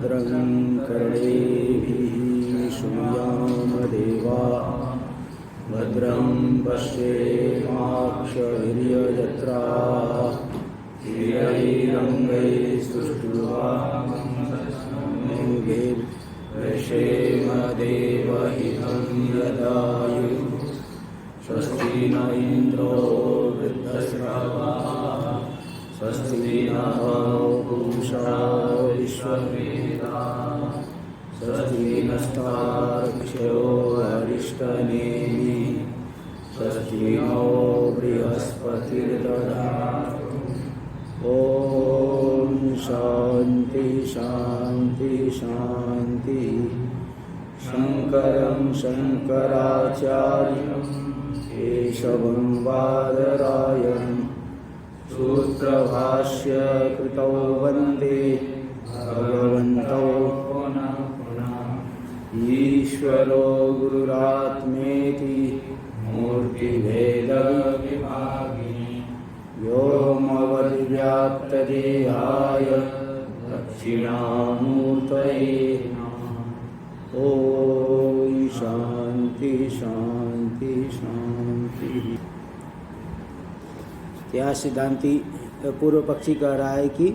भद्रं कर्णेभिः शृणुयामदेवा भद्रं पश्येमाक्षभिर्यजत्राः स्थिरैरङ्गैस्तुष्ट्वा यदायुः स्वस्ति न इन्द्रो वृद्धश्रवाः स्वस्ति नः पूषा विश्ववेदाः स्वस्ति नस्तार्क्ष्यो अरिष्टनेमिः स्वस्ति नो बृहस्पतिर्दधातु। ॐ शान्ति शान्ति शान्ति। शङ्करं शङ्कराचार्यं केशवं बादरायणं सूत्रभाष्य कृतौ वन्दे भगवन्तौ पुनः पुनः। ईश्वरो गुरुरात्मेति मूर्तिभेदविभागिनी व्योमवद्व्याप्तदेहाय दक्षिणामूर्तये नमः। ॐ शांति शांति शांति। यह सिद्धांति पूर्व पक्षी कह रहा है कि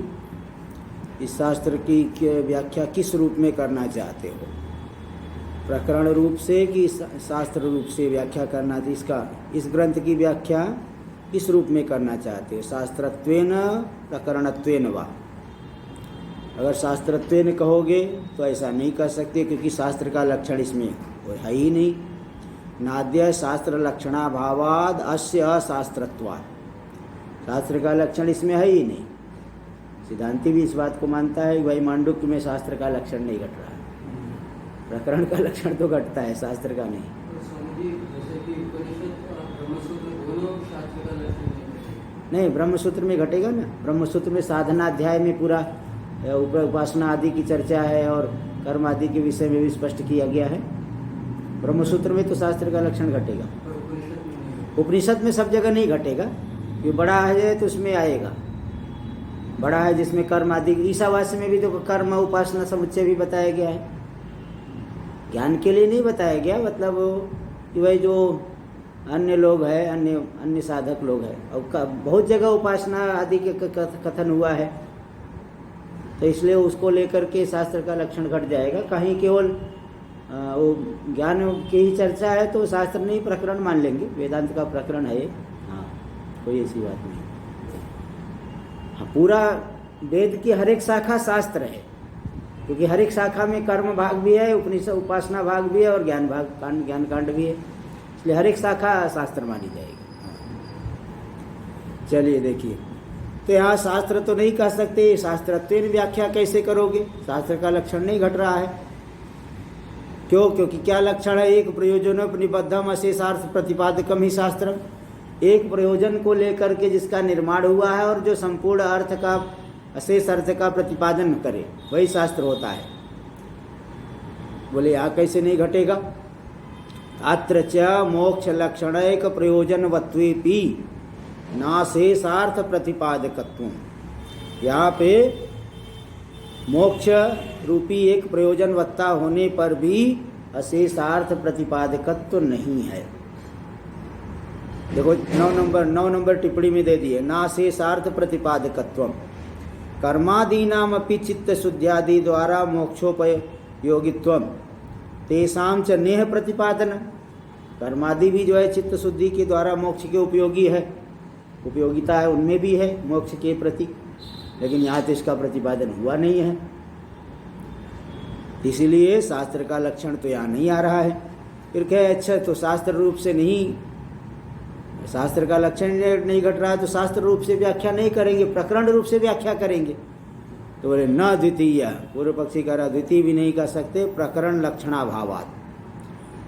इस शास्त्र की व्याख्या किस रूप में करना चाहते हो, प्रकरण रूप से कि शास्त्र रूप से व्याख्या करना, इसका इस ग्रंथ की व्याख्या किस रूप में करना चाहते हो, शास्त्रत्वेन प्रकरणत्वेन वा। अगर शास्त्रत्वेन कहोगे तो ऐसा नहीं कर सकते, क्योंकि शास्त्र का लक्षण इसमें है ही नहीं। नाद्य शास्त्र लक्षणाभावाद अस्य अशास्त्रत्वात्, शास्त्र का लक्षण इसमें है ही नहीं। सिद्धांति भी इस बात को मानता है कि भाई मांडुक्य में शास्त्र का लक्षण नहीं घट रहा है, प्रकरण का लक्षण तो घटता है, शास्त्र का नहीं। नहीं, ब्रह्मसूत्र में घटेगा ना। ब्रह्मसूत्र में साधना अध्याय में पूरा उपासना आदि की चर्चा है और कर्म आदि के विषय में भी स्पष्ट किया गया है। ब्रह्मसूत्र में तो शास्त्र का लक्षण घटेगा, उपनिषद में सब जगह नहीं घटेगा। ये बड़ा है तो उसमें आएगा, बड़ा है जिसमें कर्म आदि, ईशावास्य में भी तो कर्म उपासना समुच्चय भी बताया गया है। ज्ञान के लिए नहीं बताया गया, मतलब कि वही जो अन्य लोग हैं, अन्य साधक लोग हैं, और बहुत जगह उपासना आदि के कथन हुआ है, तो इसलिए उसको लेकर के शास्त्र का लक्षण घट जाएगा। कहीं केवल वो ज्ञान की ही चर्चा है तो शास्त्र नहीं, प्रकरण मान लेंगे, वेदांत का प्रकरण है। हाँ, कोई ऐसी बात नहीं। हाँ, पूरा वेद की हर एक शाखा शास्त्र है, क्योंकि हर एक शाखा में कर्म भाग भी है, उपनिषद उपासना भाग भी है और ज्ञान भाग ज्ञान कांड भी है, इसलिए हर एक शाखा शास्त्र मानी जाएगी। चलिए देखिए, तो यहाँ शास्त्र तो नहीं कह सकते, शास्त्रत्वेन व्याख्या कैसे करोगे, शास्त्र का लक्षण नहीं घट रहा है। क्यों? क्योंकि क्या लक्षण है, एक प्रयोजनोपनिबद्धम अशेषार्थ प्रतिपादकम ही शास्त्र, एक प्रयोजन को लेकर के जिसका निर्माण हुआ है और जो संपूर्ण अर्थ का, अशेष अर्थ का प्रतिपादन करे, वही शास्त्र होता है। बोले यहाँ कैसे नहीं घटेगा? अत्र च मोक्ष लक्षणैक प्रयोजनवत्वेपि नाशेषार्थ प्रतिपादकत्व, यहाँ पे मोक्ष रूपी एक प्रयोजनवत्ता होने पर भी अशेषार्थ प्रतिपादकत्व नहीं है। देखो 9 नंबर टिप्पणी में दे दिए, नाशेषार्थ प्रतिपादकत्व कर्मादीनामपि चित्त शुद्ध्यादि द्वारा मोक्षोपयोगित्वम तेषां च नेह प्रतिपादन, कर्मादि भी जो है चित्त शुद्धि के द्वारा मोक्ष के उपयोगी है, उपयोगिता है उनमें भी है मोक्ष के प्रति, लेकिन यहाँ तो इसका प्रतिपादन हुआ नहीं है, इसीलिए शास्त्र का लक्षण तो यहाँ नहीं आ रहा है। फिर कहे अच्छा तो शास्त्र रूप से नहीं, शास्त्र का लक्षण नहीं घट रहा है तो शास्त्र रूप से व्याख्या नहीं करेंगे, प्रकरण रूप से व्याख्या करेंगे। तो बोले न द्वितीय, पूर्व पक्षी कह रहा द्वितीय भी नहीं कर सकते, प्रकरण लक्षणाभावात्,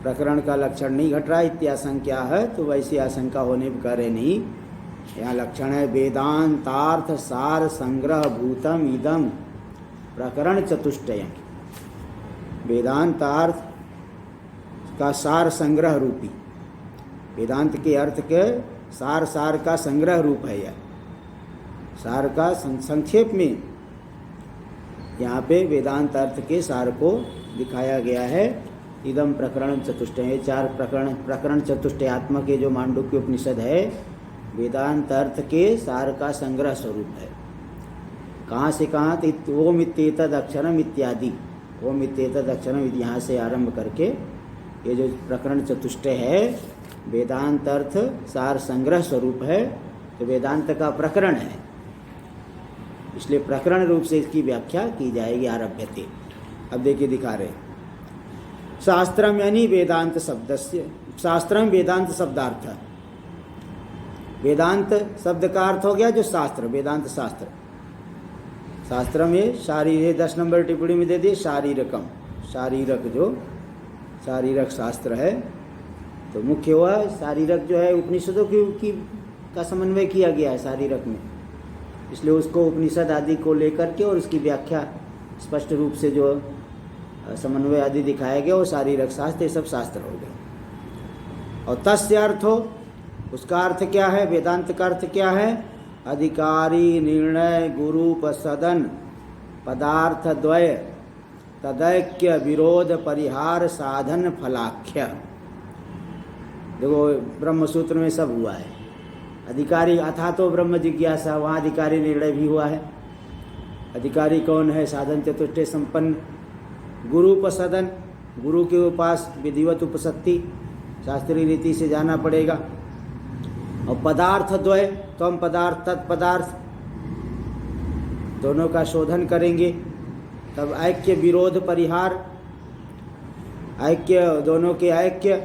प्रकरण का लक्षण नहीं घट रहा इत्याशंका है, तो वैसी आशंका होने पर करे नहीं। यहाँ लक्षण है वेदांतार्थ सार संग्रह भूतम इदम प्रकरण चतुष्टयम, वेदांतार्थ का सार संग्रह रूपी, वेदांत के अर्थ के सार का संग्रह रूप है यह, सार का संक्षेप में यहाँ पे वेदांत अर्थ के सार को दिखाया गया है। इदम प्रकरण चतुष्टय, 4 प्रकरण चतुष्टयात्मक ये जो मांडुक्य उपनिषद है वेदांत अर्थ के सार का संग्रह स्वरूप है। कहाँ से कहाँ? ओम इत्येतद अक्षरम इत्यादि, ओम इत्येतद अक्षरम यहाँ से आरंभ करके ये जो प्रकरण चतुष्टय है वेदांत अर्थ सार संग्रह स्वरूप है। तो वेदांत का प्रकरण है, इसलिए प्रकरण रूप से इसकी व्याख्या की जाएगी। आरभ्यते, अब देखिए दिखा रहे शास्त्रम यानी वेदांत शब्दस्य, शास्त्रम वेदांत शब्दार्थ, वेदांत शब्द का अर्थ हो गया जो शास्त्र, वेदांत शास्त्र। शास्त्र में शारीर 10 नंबर टिप्पणी में दे दिए शारीरकम, शारीरक जो शारीरक शास्त्र है। तो मुख्य हुआ शारीरक जो है उपनिषदों की का समन्वय किया गया है शारीरक में, इसलिए उसको उपनिषद आदि को लेकर के और उसकी व्याख्या स्पष्ट रूप से जो समन्वय आदि दिखाया गया वो शारीरक शास्त्र, ये सब शास्त्र हो गए। और तस्य अर्थो, उसका अर्थ क्या है? वेदांत का अर्थ क्या है? अधिकारी निर्णय गुरुपसदन पदार्थ द्वय तदैक्य विरोध परिहार साधन फलाख्य। देखो ब्रह्मसूत्र में सब हुआ है। अधिकारी अथा तो ब्रह्म जिज्ञासा, वहाँ अधिकारी निर्णय भी हुआ है। अधिकारी कौन है? साधन चतुष्टय संपन्न गुरुपसदन, गुरु के उपास विधिवत उपसत्ति, शास्त्रीय रीति से जाना पड़ेगा। और पदार्थ द्वय, तो हम पदार्थ तत्पदार्थ दोनों का शोधन करेंगे, तब ऐक्य विरोध परिहार, ऐक्य दोनों के ऐक्य,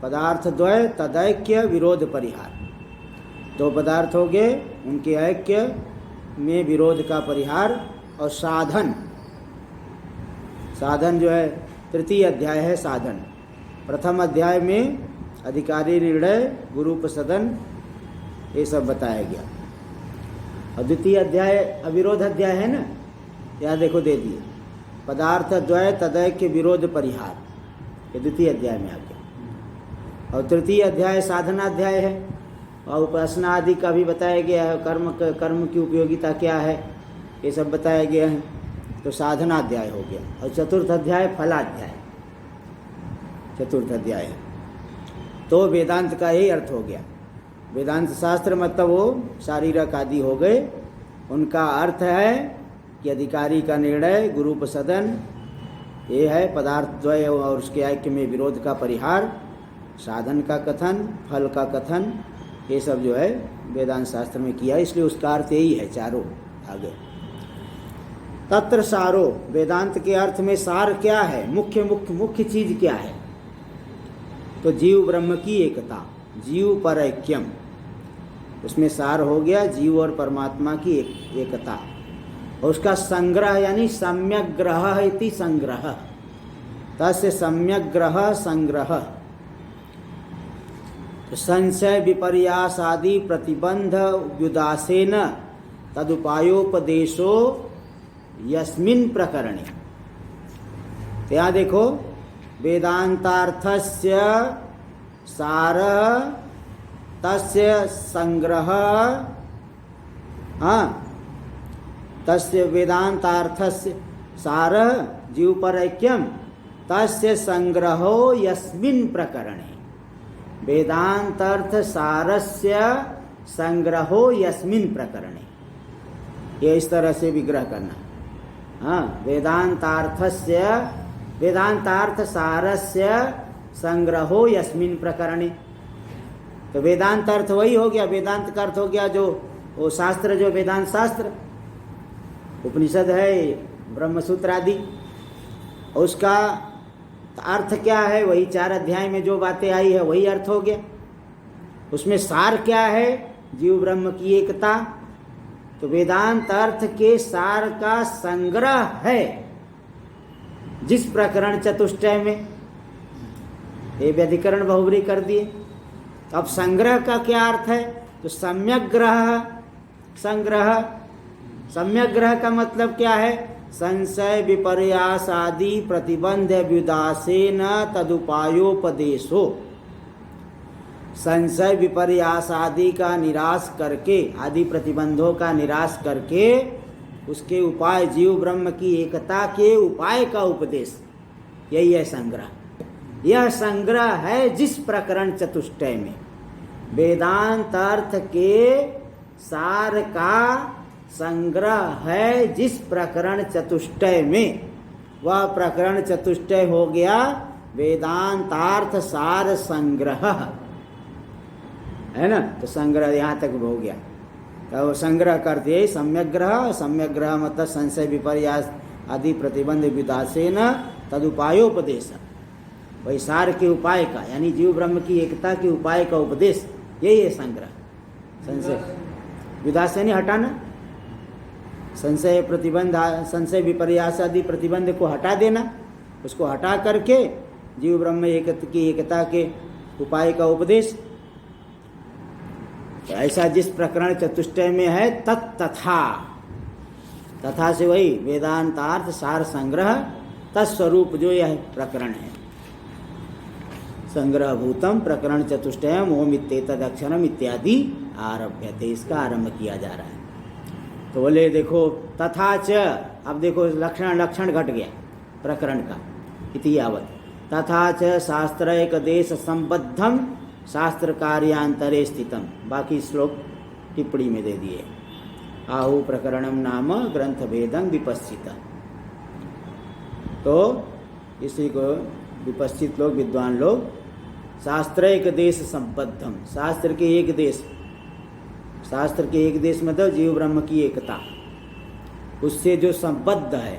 पदार्थ द्वय तदैक्य विरोध परिहार, 2 पदार्थ हो गए, उनके ऐक्य में विरोध का परिहार। और साधन, साधन जो है तृतीय अध्याय है साधन। प्रथम अध्याय में अधिकारी निर्णय गुरुपसदन ये सब बताया गया, और द्वितीय अध्याय अविरोध अध्याय है ना, यहाँ देखो दे दिए पदार्थ द्वय तदैक्य विरोध परिहार, ये द्वितीय अध्याय में आ गया। और तृतीय अध्याय साधनाध्याय है, और उपासना आदि का भी बताया गया है, कर्म की उपयोगिता क्या है ये सब बताया गया है, तो साधनाध्याय हो गया। और चतुर्थ अध्याय फलाध्याय, चतुर्थ अध्याय है। तो वेदांत का यही अर्थ हो गया। वेदांत शास्त्र मतलब वो शारीरक आदि हो गए, उनका अर्थ है कि अधिकारी का निर्णय गुरुपसदन ये है, पदार्थ द्वय और उसके ऐक्य में विरोध का परिहार, साधन का कथन, फल का कथन, ये सब जो है वेदांत शास्त्र में किया, इसलिए उसका अर्थ यही है चारों आगे। तत्र सारो, वेदांत के अर्थ में सार क्या है? मुख्य चीज क्या है? तो जीव ब्रह्म की एकता, जीव पर ऐक्यम, उसमें सार हो गया जीव और परमात्मा की एकता। और उसका संग्रह यानी सम्यक ग्रह इति संग्रह, तस्य सम्यक ग्रह संग्रह। तो संशय विपर्यास आदि प्रतिबंध व्युदासेन तदुपायोपदेशो यस्मिन् प्रकरणे। यहाँ देखो वेदांतार्थस्य सार तस्य संग्रह, तस्य वेदांतार्थस्य सार जीव पर ऐक्यम तस्य संग्रहो यस्मिन् प्रकरणे। वेदांतार्थ सारस्य संग्रहो यस्मिन् प्रकरणे, ये इस तरह से विग्रह करना। वेदांतार्थ सारस्य संग्रहो यस्मिन् प्रकरणे। तो वेदांत अर्थ वही हो गया, वेदांत का अर्थ हो गया जो वो शास्त्र, जो वेदांत शास्त्र उपनिषद है, ब्रह्मसूत्र आदि। उसका अर्थ क्या है? वही 4 अध्याय में जो बातें आई है वही अर्थ हो गया। उसमें सार क्या है? जीव ब्रह्म की एकता। तो वेदांत अर्थ के सार का संग्रह है जिस प्रकरण चतुष्टय में, ये व्यधिकरण बहुब्री कर दिए। अब संग्रह का क्या अर्थ है? तो सम्यक ग्रह, संग्रह, सम्यक ग्रह का मतलब क्या है? संशय विपर्यास आदि प्रतिबंध व्युदासेन तदुपायोपदेशो, संशय विपर्यास आदि का निराश करके, आदि प्रतिबंधों का निराश करके उसके उपाय, जीव ब्रह्म की एकता के उपाय का उपदेश, यही है संग्रह। यह संग्रह है जिस प्रकरण चतुष्टय में वेदांत अर्थ के सार का संग्रह है, जिस प्रकरण चतुष्टय में, वह प्रकरण चतुष्टय हो गया वेदांतार्थ सार संग्रह, है ना। तो संग्रह यहाँ तक हो गया। तो संग्रह करते सम्यक ग्रह, सम्यक ग्रह मतलब संशय विपर्यास आदि प्रतिबंध विदासेन तदुपायोपदेश, वही सार के उपाय का, यानी जीव ब्रह्म की एकता के उपाय का उपदेश, यही है संग्रह। संशय विदासेन हटाना, संशय प्रतिबंध, संशय विपर्यास आदि प्रतिबंध को हटा देना, उसको हटा करके जीव ब्रह्म की एकता के उपाय का उपदेश। ऐसा जिस प्रकरण चतुष्टय में है तथा, तथा से वही वेदांतार्थ सार संग्रह तत्स्वरूप जो यह प्रकरण है, संग्रह भूतम प्रकरण चतुष्टयम ओम इत्येतदक्षरम इत्यादि आरभ्यते, इसका आरंभ किया जा रहा है। तो बोले देखो तथा च, अब देखो लक्षण घट गया प्रकरण का, इति यावत। तथा च शास्त्र एक देश संबद्धम शास्त्र कार्यांतरे स्थितम, बाकी श्लोक टिप्पणी में दे दिए। आहु प्रकरणम नाम ग्रंथ भेदम विपश्चित, तो इसी को विपश्चित लोग, विद्वान लोग, शास्त्र एक देश संबद्धम, शास्त्र के एक देश, शास्त्र के एक देश मतलब जीव ब्रह्म की एकता, उससे जो संबद्ध है,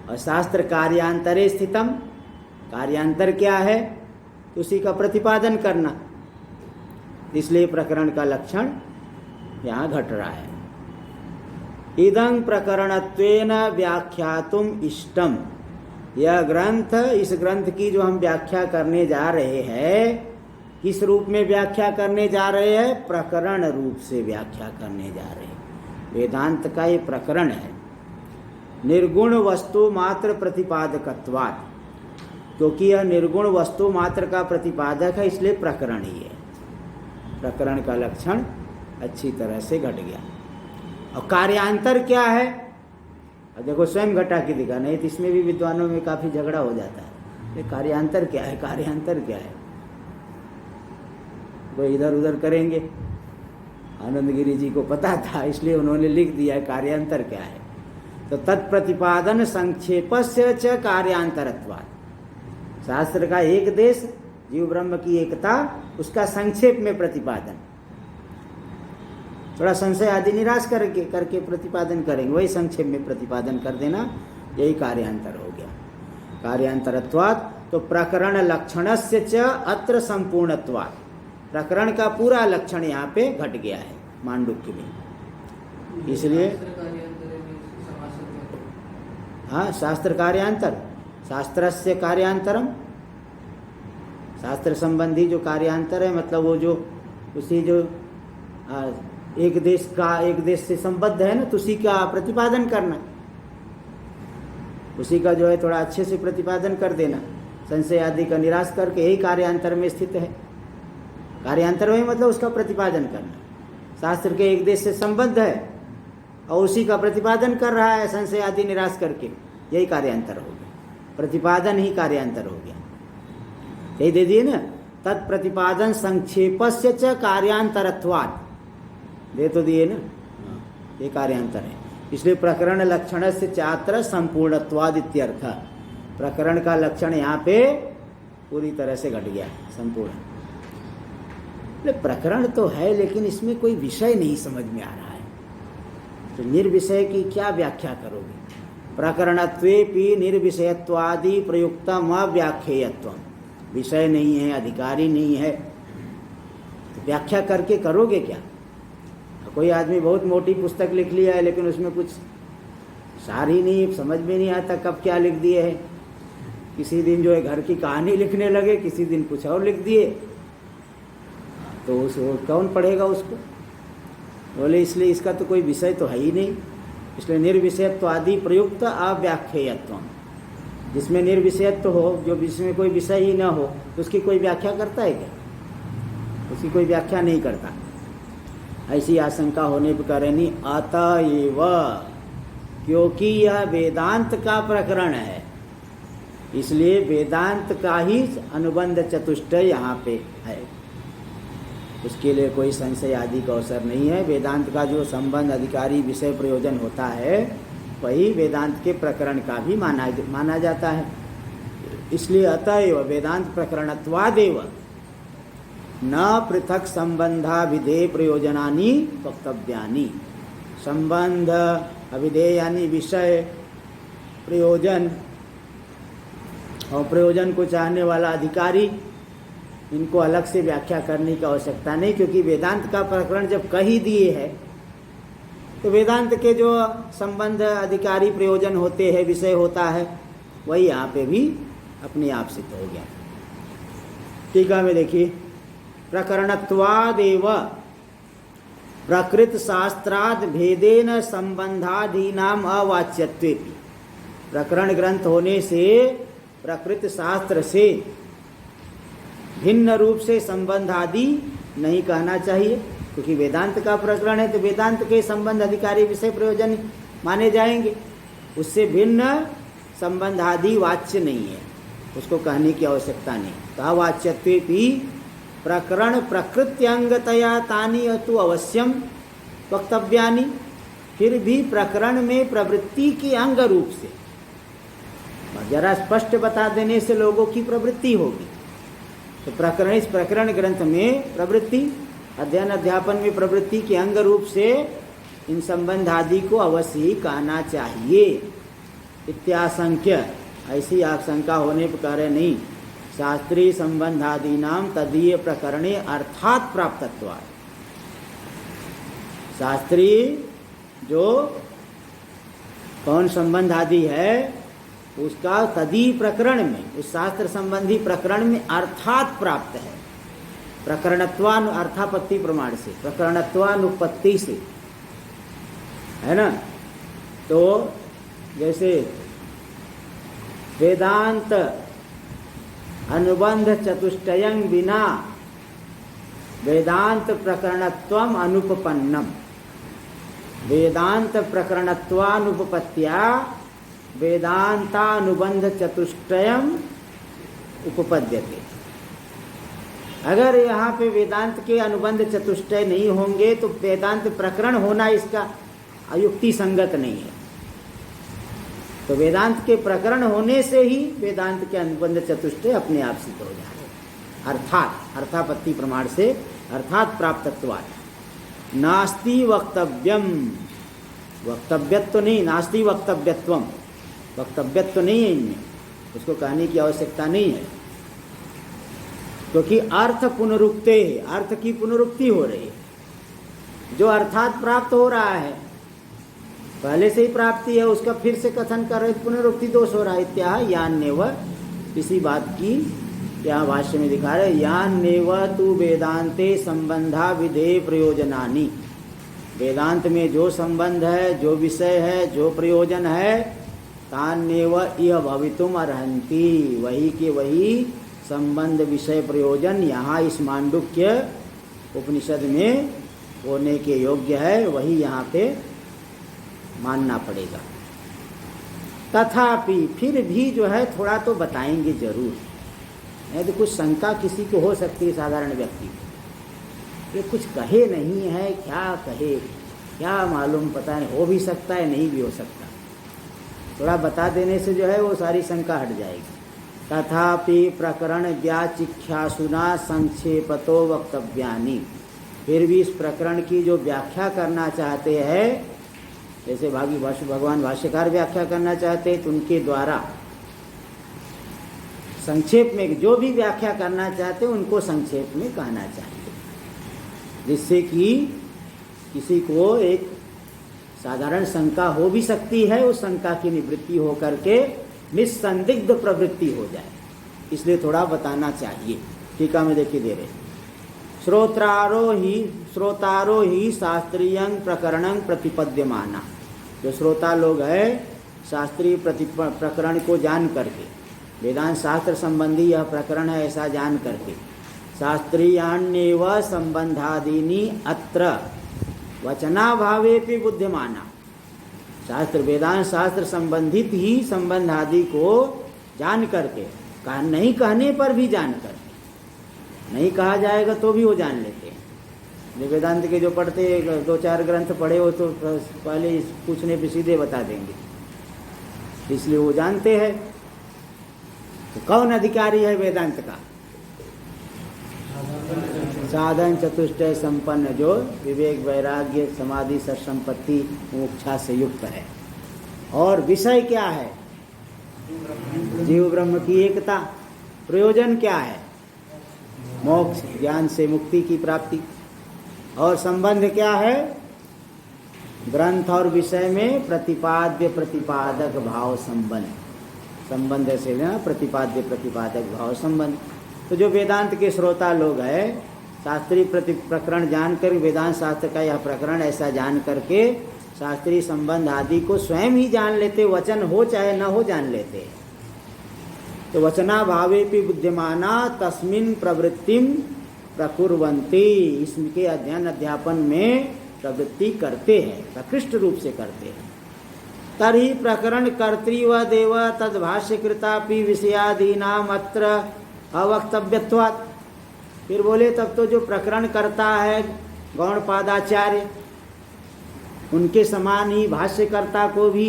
और शास्त्र कार्यांतरे स्थितम, कार्यांतर क्या है, उसी का प्रतिपादन करना, इसलिए प्रकरण का लक्षण यहाँ घट रहा है। इदं प्रकरणत्वेन व्याख्यातुम इष्टम, यह ग्रंथ, इस ग्रंथ की जो हम व्याख्या करने जा रहे हैं, किस रूप में व्याख्या करने जा रहे हैं, प्रकरण रूप से व्याख्या करने जा रहे हैं। वेदांत का ये प्रकरण है, निर्गुण वस्तु मात्र प्रतिपादकत्वात्, क्योंकि यह निर्गुण वस्तु मात्र का प्रतिपादक है, इसलिए प्रकरण ही है। प्रकरण का लक्षण अच्छी तरह से घट गया। और कार्यांतर क्या है, अब देखो स्वयं घटा के दिखा, नहीं तो इसमें भी विद्वानों में काफी झगड़ा हो जाता है, ये कार्यांतर क्या है, कार्यांतर क्या है, वो इधर उधर करेंगे। आनंद गिरी जी को पता था, इसलिए उन्होंने लिख दिया कार्यांतर क्या है। तो तत्प्रतिपादन संक्षेपस्य च कार्यांतरत्वात्, शास्त्र का एक देश, जीव ब्रह्म की एकता, उसका संक्षेप में प्रतिपादन, थोड़ा संशय आदि निराश करके प्रतिपादन करेंगे, वही संक्षेप में प्रतिपादन कर देना, यही कार्यांतर हो गया। कार्यांतरत्वात्, तो प्रकरण लक्षणस्य च अत्र संपूर्णत्वात्, प्रकरण का पूरा लक्षण यहाँ पे घट गया है मांडुक्य में। इसलिए हाँ, शास्त्र कार्यांतर, शास्त्रस्य कार्यांतरम, शास्त्र संबंधी जो कार्यांतर है, मतलब वो जो उसी जो एक देश का, एक देश से संबद्ध है ना, तो उसी का प्रतिपादन करना, उसी का जो है थोड़ा अच्छे से प्रतिपादन कर देना, संशय आदि का निराश करके, यही कार्यांतर में स्थित है। कार्यांतर में मतलब उसका प्रतिपादन करना, शास्त्र के एक देश से संबद्ध है और उसी का प्रतिपादन कर रहा है संशय आदि निराश करके, यही कार्यांतर हो गया, प्रतिपादन ही कार्यांतर हो गया। यही दे दिए ना, तत्प्रतिपादन संक्षेपस्य च कार्यांतरत्वात्, दे तो दिए ना, ये कार्यांतर है। इसलिए प्रकरण लक्षणस्य चात्र संपूर्णत्वाद इत्यर्थ, प्रकरण का लक्षण यहाँ पे पूरी तरह से घट गया, संपूर्ण। प्रकरण तो है, लेकिन इसमें कोई विषय नहीं समझ में आ रहा है, तो निर्विषय की क्या व्याख्या करोगे। प्रकरणत्वेपि निर्विषयत्वादि प्रयुक्तम अव्याख्येयत्वम, विषय नहीं है, अधिकारी नहीं है, तो व्याख्या करके करोगे क्या। कोई आदमी बहुत मोटी पुस्तक लिख लिया है, लेकिन उसमें कुछ सार ही नहीं, समझ में नहीं आता कब क्या लिख दिए है। किसी दिन जो है घर की कहानी लिखने लगे, किसी दिन कुछ और लिख दिए, तो उसको कौन पढ़ेगा उसको। बोले इसलिए इसका तो कोई विषय तो है ही नहीं, इसलिए निर्विषयत्व आदि प्रयुक्त अव्याख्येयत्व, जिसमें निर्विषयत्व हो, जो जिसमें कोई विषय ही न हो, तो उसकी कोई व्याख्या करता है क्या, उसकी कोई व्याख्या नहीं करता। ऐसी आशंका होने पर करें नहीं, अतएव क्योंकि यह वेदांत का प्रकरण है, इसलिए वेदांत का ही अनुबंध चतुष्टय यहाँ पे है। उसके लिए कोई संशय आदि का अवसर नहीं है। वेदांत का जो संबंध, अधिकारी, विषय, प्रयोजन होता है वही वेदांत के प्रकरण का भी माना जाता है। इसलिए अतएव वेदांत प्रकरणत्वादेव न पृथक संबंधा विधेय प्रयोजनानि वक्तव्यानि। संबंध, अविधेय यानी विषय, प्रयोजन और प्रयोजन को चाहने वाला अधिकारी, इनको अलग से व्याख्या करने की आवश्यकता नहीं, क्योंकि वेदांत का प्रकरण जब कह ही दिए है तो वेदांत के जो संबंध, अधिकारी, प्रयोजन होते हैं, विषय होता है, वही यहाँ पे भी अपने आप सिद्ध हो गया। टीका में देखिए, प्रकरणत्वादेव प्रकृत शास्त्राद भेदेन संबंधादीनाम अवाच्यत्वेपि। प्रकरण ग्रंथ होने से प्रकृत शास्त्र से भिन्न रूप से संबंध आदि नहीं कहना चाहिए, क्योंकि वेदांत का प्रकरण है तो वेदांत के संबंध, अधिकारी, विषय, प्रयोजन माने जाएंगे। उससे भिन्न संबंध आदि वाच्य नहीं है, उसको कहने की आवश्यकता नहीं। तो अवाच्यत्वेपि प्रकरण प्रकृत्यंगतया तानि अतु अवश्यम वक्तव्यानि। फिर भी प्रकरण में प्रवृत्ति के अंग रूप से जरा स्पष्ट बता देने से लोगों की प्रवृत्ति होगी। तो प्रकरण, इस प्रकरण ग्रंथ में प्रवृत्ति, अध्ययन अध्यापन में प्रवृत्ति के अंग रूप से इन संबंध आदि को अवश्य ही कहना चाहिए। इत्याशंक्य, ऐसी आशंका होने पर कह रहे नहीं, शास्त्रीय संबंधादि नाम तदीय प्रकरणे अर्थात प्राप्तत्वात्। शास्त्रीय जो कौन संबंध आदि है उसका तदीय प्रकरण में, उस शास्त्र संबंधी प्रकरण में अर्थात प्राप्त है। प्रकरणत्वान अर्थापत्ति प्रमाण से, प्रकरणत्वानुपत्ति से, है ना। तो जैसे वेदांत अनुबंध चतुष्टयं विना वेदांत प्रकरणत्वम अनुपपन्नम। वेदांत प्रकरणत्वानुपपत्त्या वेदांतानुबंध चतुष्टयम उपपद्यते। अगर यहाँ पे वेदांत के अनुबंध चतुष्टय नहीं होंगे तो वेदांत प्रकरण होना इसका अयुक्ति संगत नहीं है। तो वेदांत के प्रकरण होने से ही वेदांत के अनुबंध चतुष्टय अपने आप सिद्ध हो जाए। अर्थात, अर्थापत्ति प्रमाण से, अर्थात प्राप्तत्वात्। नास्ति वक्तव्यम, वक्तव्यत्व नहीं, नास्ति वक्तव्यत्वम, वक्तव्यत्व नहीं है इनमें, उसको कहने की आवश्यकता नहीं है, क्योंकि अर्थ पुनरुक्ते है, अर्थ की पुनरुक्ति हो रही है। जो अर्थात प्राप्त हो रहा है, पहले से ही प्राप्ति है, उसका फिर से कथन कर रहे, पुनरुक्ति दोष हो रहा है। इत्याह यान्नेव, इसी बात की यहाँ भाष्य में दिखा रहे, यान्नेव तु वेदांते संबंधा विधेय प्रयोजनानि। वेदांत में जो संबंध है, जो विषय है, जो प्रयोजन है, तान्नेव इह भवितुम अर्हन्ति। वही के वही संबंध, विषय, प्रयोजन यहाँ इस मांडुक्य उपनिषद में होने के योग्य है, वही यहाँ पे मानना पड़ेगा। तथापि फिर भी जो है थोड़ा तो बताएंगे जरूर, नहीं तो कुछ शंका किसी को हो सकती है, साधारण व्यक्ति को, ये कुछ कहे नहीं है, क्या कहे, क्या मालूम, पता नहीं, हो भी सकता है, नहीं भी हो सकता। थोड़ा बता देने से जो है वो सारी शंका हट जाएगी। तथापि प्रकरण व्याचिख्यासुना संक्षेपतो वक्तव्यानि। फिर भी इस प्रकरण की जो व्याख्या करना चाहते हैं, जैसे भगवान भाष्यकार व्याख्या करना चाहते हैं, तो उनके द्वारा संक्षेप में जो भी व्याख्या करना चाहते हैं उनको संक्षेप में कहना चाहिए, जिससे कि किसी को एक साधारण शंका हो भी सकती है, उस शंका की निवृत्ति हो करके निस्संदिग्ध प्रवृत्ति हो जाए, इसलिए थोड़ा बताना चाहिए। टीका में देखिए दे रहे, श्रोतारो ही शास्त्रीयं प्रकरणं प्रतिपद्यमाना। जो श्रोता लोग है, शास्त्रीय प्रकरण को जान करके, वेदांत शास्त्र संबंधी यह प्रकरण है ऐसा जान करके, शास्त्रीयाण्येव संबंधादीनि अत्र वचनाभावेपि बुद्धिमाना। शास्त्र वेदांत शास्त्र संबंधित ही संबंध आदि को जान करके, नहीं कहने पर भी जान करके, नहीं कहा जाएगा तो भी वो जान लेते हैं। जो वेदांत के जो पढ़ते 2-4 ग्रंथ पढ़े हो तो पहले पूछने पे सीधे बता देंगे, इसलिए वो जानते हैं। तो कौन अधिकारी है वेदांत का? साधन चतुष्टय संपन्न, जो विवेक वैराग्य समाधि सत्संपत्ति मोक्षा से युक्त है। और विषय क्या है? जीव ब्रह्म की एकता। प्रयोजन क्या है? मोक्ष, ज्ञान से मुक्ति की प्राप्ति। और संबंध क्या है? ग्रंथ और विषय में प्रतिपाद्य प्रतिपादक भाव संबंध। संबंध से ना प्रतिपाद्य प्रतिपादक भाव संबंध। तो जो वेदांत के श्रोता लोग हैं, शास्त्रीय प्रकरण जानकर, वेदांत शास्त्र का यह प्रकरण ऐसा जान करके शास्त्रीय संबंध आदि को स्वयं ही जान लेते, वचन हो चाहे न हो जान लेते। तो वचनाभावेपि बुद्धिमाना तस्मिन् प्रवृत्तिम प्रकुर्वन्ति, इसके अध्ययन अध्यापन में प्रवृत्ति करते हैं, प्रकृष्ट रूप से करते हैं। तर्हि प्रकरण कर्तृव देव तद्भाष्यकृतापि विषयादीनाम अत्र अवक्तव्यत्वात्। फिर बोले तब तो जो प्रकरण करता है गौड़पादाचार्य, उनके समान ही भाष्यकर्ता को भी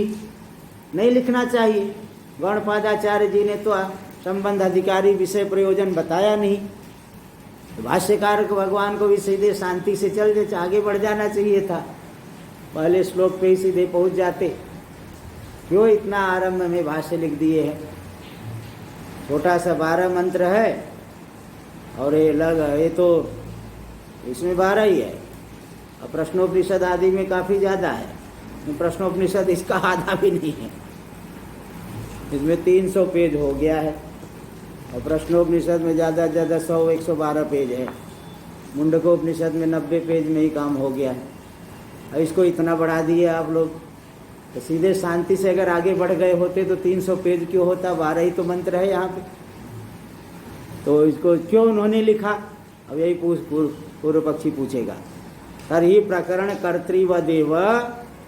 नहीं लिखना चाहिए। गौड़पादाचार्य जी ने तो संबंध अधिकारी विषय प्रयोजन बताया नहीं, तो भाष्यकार को भगवान को भी सीधे शांति से चल आगे बढ़ जाना चाहिए था, पहले श्लोक पे ही सीधे पहुंच जाते। क्यों इतना आरंभ में भाष्य लिख दिए हैं? छोटा सा 12 मंत्र है और ये तो इसमें 12 ही है, और प्रश्नोपनिषद आदि में काफ़ी ज़्यादा है। प्रश्नोपनिषद इसका आधा भी नहीं है, इसमें 300 पेज हो गया है, और प्रश्नोपनिषद में ज़्यादा से ज़्यादा 100-112 पेज है। मुंडकोपनिषद में 90 पेज में ही काम हो गया है। अब इसको इतना बढ़ा दिए आप लोग, तो सीधे शांति से अगर आगे बढ़ गए होते तो 300 पेज क्यों होता? 12 ही तो मंत्र है यहाँ पे, तो इसको क्यों उन्होंने लिखा? अब यही पूर्व पक्षी पूछेगा। तर्हि प्रकरण कर्तृव देव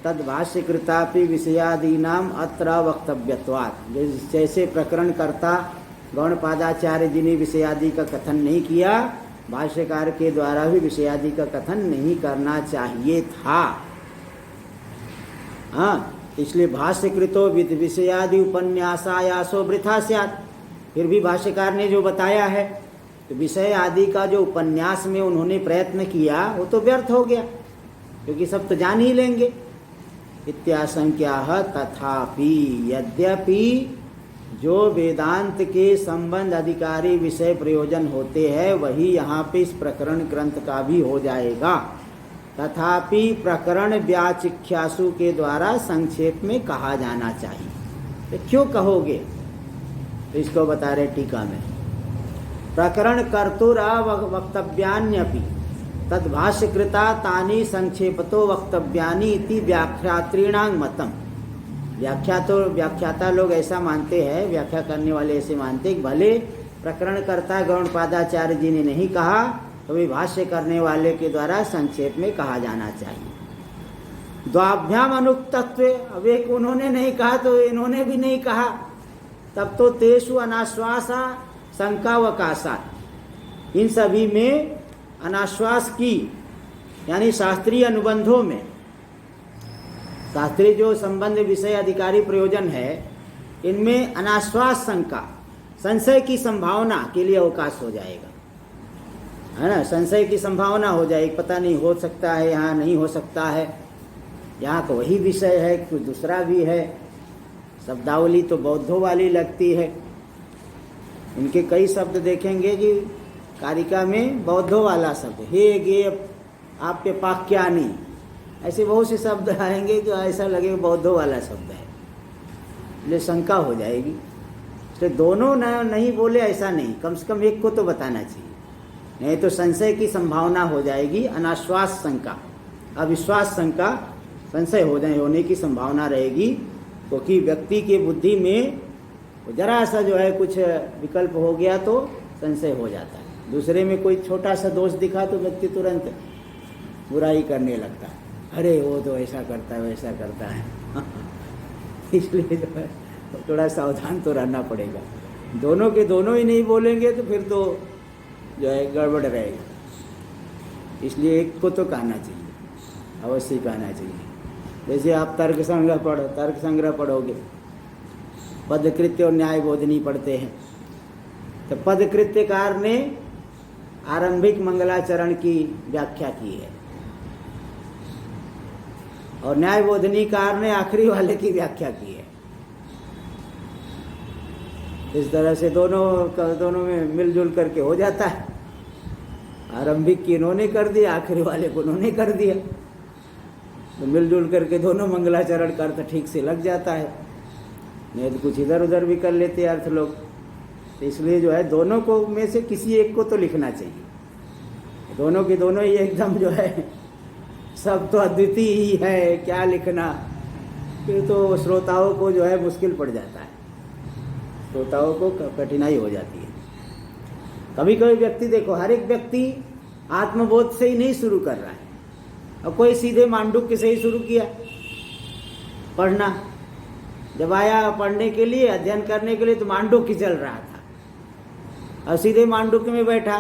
तद्भाष्यकृतापि विषयादीनाम अत्र वक्तव्यत्वात्। जैसे प्रकरण कर्ता गौड़पादाचार्य जी ने विषयादि का कथन नहीं किया, भाष्यकार के द्वारा भी विषयादि का कथन नहीं करना चाहिए था। हाँ, इसलिए भाष्यकृतो विषयादि उपन्यासायासो वृथा स्यात्। फिर भी भाष्यकार ने जो बताया है, तो विषय आदि का जो उपन्यास में उन्होंने प्रयत्न किया वो तो व्यर्थ हो गया, क्योंकि सब तो जान ही लेंगे। इत्याशंक्या तथापि, यद्यपि जो वेदांत के संबंध अधिकारी विषय प्रयोजन होते हैं वही यहाँ पे इस प्रकरण ग्रंथ का भी हो जाएगा। तथापि प्रकरण व्याचिख्यासु के द्वारा संक्षेप में कहा जाना चाहिए। तो क्यों कहोगे? तो इसको बता रहे टीका में, प्रकरण कर्तुरा वक्तव्यान्यपि तद्भाष्यकृता तानि संक्षेपतो वक्तव्यानि इति व्याख्यातॄणां मतम। व्याख्याता लोग ऐसा मानते हैं, व्याख्या करने वाले ऐसे मानते हैं, भले प्रकरणकर्ता गौड़पादाचार्य जी ने नहीं कहा तो भी भाष्य करने वाले के द्वारा संक्षेप में कहा जाना चाहिए। द्वाभ्याम अनुक्तत्व, अब एक उन्होंने नहीं कहा तो इन्होंने भी नहीं कहा, तब तो तेषु अनाश्वासा शंकावकाशात्, इन सभी में अनाश्वास की, यानी शास्त्रीय अनुबंधों में, शास्त्रीय जो संबंध विषय अधिकारी प्रयोजन है, इनमें अनाश्वास शंका, संशय की संभावना के लिए अवकाश हो जाएगा, है ना। संशय की संभावना हो जाएगी, पता नहीं हो सकता है, यहाँ नहीं हो सकता है, यहाँ का वही विषय है, कुछ दूसरा भी है। शब्दावली तो बौद्धों वाली लगती है, उनके कई शब्द देखेंगे कि कारिका में बौद्धों वाला शब्द, हे गे आपके पाक्यानी, ऐसे बहुत से शब्द आएंगे जो ऐसा लगेगा बौद्धों वाला शब्द है, इसलिए शंका हो जाएगी। इसलिए दोनों नहीं बोले ऐसा नहीं, कम से कम एक को तो बताना चाहिए, नहीं तो संशय की संभावना हो जाएगी। अनाश्वास शंका, अविश्वास शंका, संशय होने की संभावना रहेगी, क्योंकि व्यक्ति की बुद्धि में जरा सा जो है कुछ विकल्प हो गया तो संशय हो जाता है। दूसरे में कोई छोटा सा दोष दिखा तो व्यक्ति तुरंत बुराई करने लगता है, अरे वो तो ऐसा करता है वैसा करता है। इसलिए जो है थोड़ा सावधान तो रहना पड़ेगा। दोनों के दोनों ही नहीं बोलेंगे तो फिर तो जो है गड़बड़ रहेगी। इसलिए एक को तो कहना चाहिए, अवश्य कहना चाहिए। जैसे आप तर्क संग्रह पढ़ोगे, पदकृत्य और न्याय बोधनी पढ़ते हैं, तो पदकृत्यकार ने आरंभिक मंगलाचरण की व्याख्या की है और न्याय बोधनीकार ने आखिरी वाले की व्याख्या की है। इस तरह से दोनों में मिलजुल करके हो जाता है। आरंभिक की इन्होंने कर दिया, आखिरी वाले को उन्होंने कर दिया, तो मिलजुल करके दोनों मंगलाचरण का अर्थ ठीक से लग जाता है। नहीं तो कुछ इधर उधर भी कर लेते अर्थ लोग। तो इसलिए जो है दोनों को में से किसी एक को तो लिखना चाहिए। दोनों के दोनों ही एकदम जो है सब तो अद्वितीय ही है, क्या लिखना, फिर तो श्रोताओं को जो है मुश्किल पड़ जाता है, श्रोताओं को कठिनाई हो जाती है। कभी कभी व्यक्ति देखो, हर एक व्यक्ति आत्मबोध से ही नहीं शुरू कर रहा है। और कोई सीधे मांडुक्य से ही शुरू किया पढ़ना, जब आया पढ़ने के लिए, अध्ययन करने के लिए, तो मांडुक्य चल रहा था और सीधे मांडुक्य में बैठा,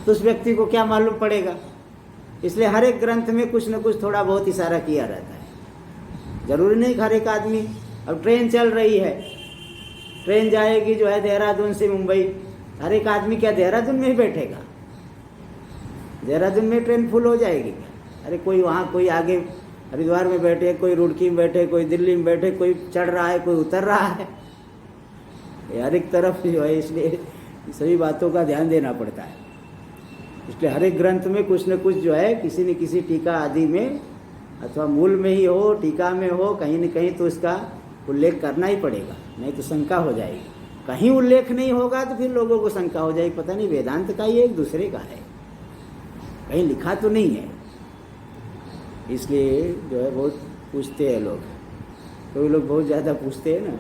तो उस व्यक्ति को क्या मालूम पड़ेगा। इसलिए हर एक ग्रंथ में कुछ न कुछ थोड़ा बहुत इशारा किया रहता है। जरूरी नहीं हर एक आदमी, अब ट्रेन चल रही है, ट्रेन जाएगी जो है देहरादून से मुंबई, हर एक आदमी क्या देहरादून में ही बैठेगा? देहरादून में ट्रेन फुल हो जाएगी क्या? अरे कोई वहाँ, कोई आगे हरिद्वार में बैठे, कोई रुड़की में बैठे, कोई दिल्ली में बैठे, कोई चढ़ रहा है, कोई उतर रहा है, हर एक तरफ जो है। इसलिए सभी बातों का ध्यान देना पड़ता है। इसलिए हर एक ग्रंथ में कुछ न कुछ जो है किसी न किसी टीका आदि में, अथवा मूल में ही हो, टीका में हो, कहीं न कहीं तो इसका उल्लेख करना ही पड़ेगा, नहीं तो शंका हो जाएगी। कहीं उल्लेख नहीं होगा तो फिर लोगों को शंका हो जाएगी, पता नहीं वेदांत का ही एक दूसरे का है, कहीं लिखा तो नहीं है। इसलिए जो है बहुत पूछते हैं लोग, कोई लोग बहुत ज़्यादा पूछते हैं ना।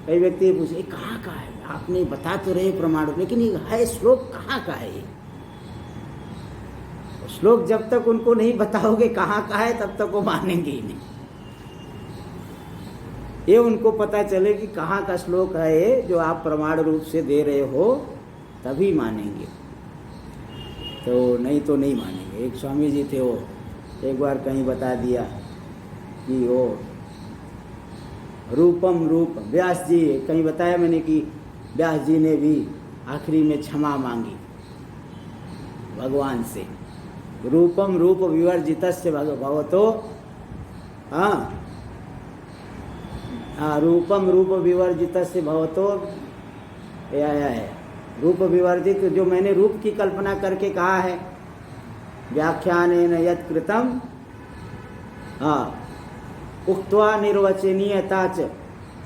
कई व्यक्ति पूछे कहाँ का है, आपने बता तो रहे प्रमाण, लेकिन ये है श्लोक कहाँ का है? ये श्लोक जब तक उनको नहीं बताओगे कहाँ का है, तब तक वो मानेंगे ही नहीं। ये उनको पता चले कि कहाँ का श्लोक है ये, जो आप प्रमाण रूप से दे रहे हो, तभी मानेंगे, तो नहीं तो नहीं मानेंगे। एक स्वामी जी थे, वो एक बार कहीं बता दिया कि वो रूपम रूप, व्यास जी कहीं बताया मैंने कि व्यास जी ने भी आखिरी में क्षमा मांगी भगवान से। रूपम रूप विवर्जितस्य भगवतो, हाँ, रूपम रूप विवर्जितस्य भवतो आया है। रूप विवर्जित, जो मैंने रूप की कल्पना करके कहा है, व्याख्यानेन यत् कृतम, उक्त्वा निर्वचनीयता च,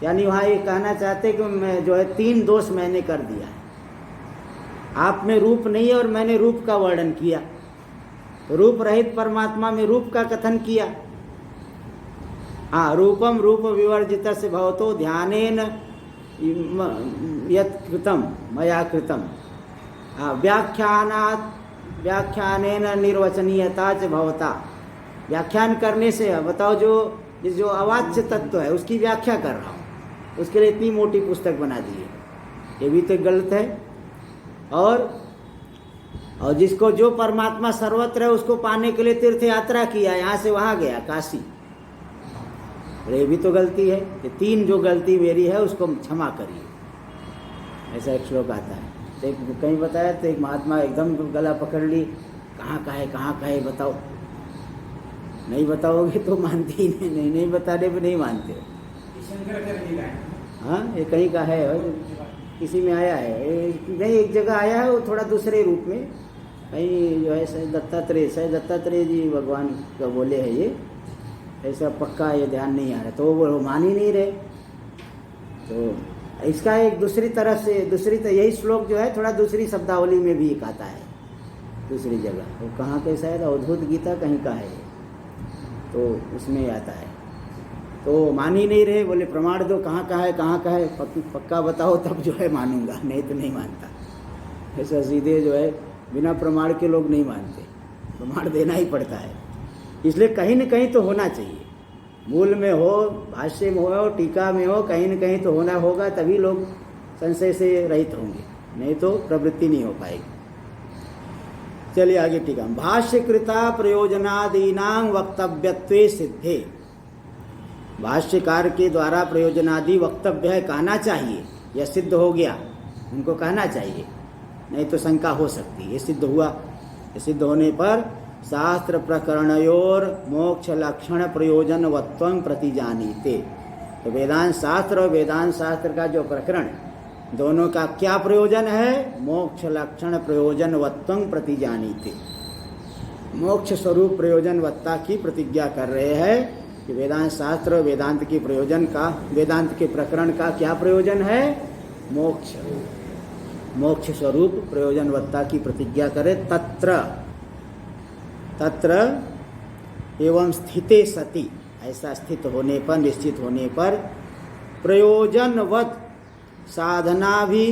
यानी वहाँ ये कहना चाहते कि मैं जो है 3 दोष मैंने कर दिया है। आप में रूप नहीं है और मैंने रूप का वर्णन किया, तो रूप रहित परमात्मा में रूप का कथन किया। रूपम रूप विवर्जितस्य भवतो ध्यानेन यत् कृतम मया कृतम, व्याख्यानेन निर्वचनीयता च भवता, व्याख्यान करने से, बताओ जो अवाच्य तत्व है उसकी व्याख्या कर रहा हूँ, उसके लिए इतनी मोटी पुस्तक बना दी है, ये भी तो गलत है। और जिसको जो परमात्मा सर्वत्र है उसको पाने के लिए तीर्थ यात्रा किया, यहाँ से वहाँ गया काशी, ये भी तो गलती है। ये 3 जो गलती मेरी है उसको क्षमा करिए, ऐसा एक श्लोक आता है। तो एक कहीं बताया तो एक महात्मा एकदम गला पकड़ ली, कहाँ का है बताओ। नहीं बताओगे तो मानते ही नहीं बताने पर नहीं मानते। हाँ, ये कहीं का है, किसी में आया है, नहीं एक जगह आया है, वो थोड़ा दूसरे रूप में, कहीं जो है शायद दत्तात्रेय जी भगवान का बोले है ये, ऐसा पक्का ये ध्यान नहीं आ रहा, तो वो मान ही नहीं रहे। तो इसका एक दूसरी तरफ से यही श्लोक जो है थोड़ा दूसरी शब्दावली में भी एक आता है दूसरी जगह, वो कहाँ का शायद अवधूत गीता कहीं का है, तो उसमें आता है। तो मान ही नहीं रहे, बोले प्रमाण दो, कहाँ का है, पक्का बताओ तब जो है मानूंगा, नहीं तो नहीं मानता। ऐसा सीधे जो है बिना प्रमाण के लोग नहीं मानते, प्रमाण देना ही पड़ता है। इसलिए कहीं न कहीं तो होना चाहिए, मूल में हो, भाष्य में हो, टीका में हो, कहीं न कहीं तो होना होगा, तभी लोग संशय से रहित होंगे, नहीं तो प्रवृत्ति नहीं हो पाएगी। चलिए आगे टीका। भाष्यकृता प्रयोजनादीनां वक्तव्यत्वे सिद्धे, भाष्यकार के द्वारा प्रयोजनादि वक्तव्य है, कहना चाहिए, यह सिद्ध हो गया, उनको कहना चाहिए, नहीं तो शंका हो सकती है। ये सिद्ध हुआ, ये सिद्ध होने पर शास्त्र प्रकरणयोर मोक्ष लक्षण प्रयोजनवत्वं प्रतिजानीते, तो वेदांत शास्त्र और वेदांत शास्त्र का जो प्रकरण, दोनों का क्या प्रयोजन है? मोक्ष लक्षण प्रयोजनवत्वं प्रतिजानीते, मोक्ष स्वरूप प्रयोजनवत्ता की प्रतिज्ञा कर रहे हैं कि वेदांत शास्त्र और वेदांत के प्रयोजन का, वेदांत के प्रकरण का क्या प्रयोजन है? मोक्ष, मोक्ष स्वरूप प्रयोजनवत्ता की प्रतिज्ञा करे। तत्र एवं स्थिते सति, ऐसा स्थित होने पर, निश्चित होने पर, प्रयोजनवत् साधना भी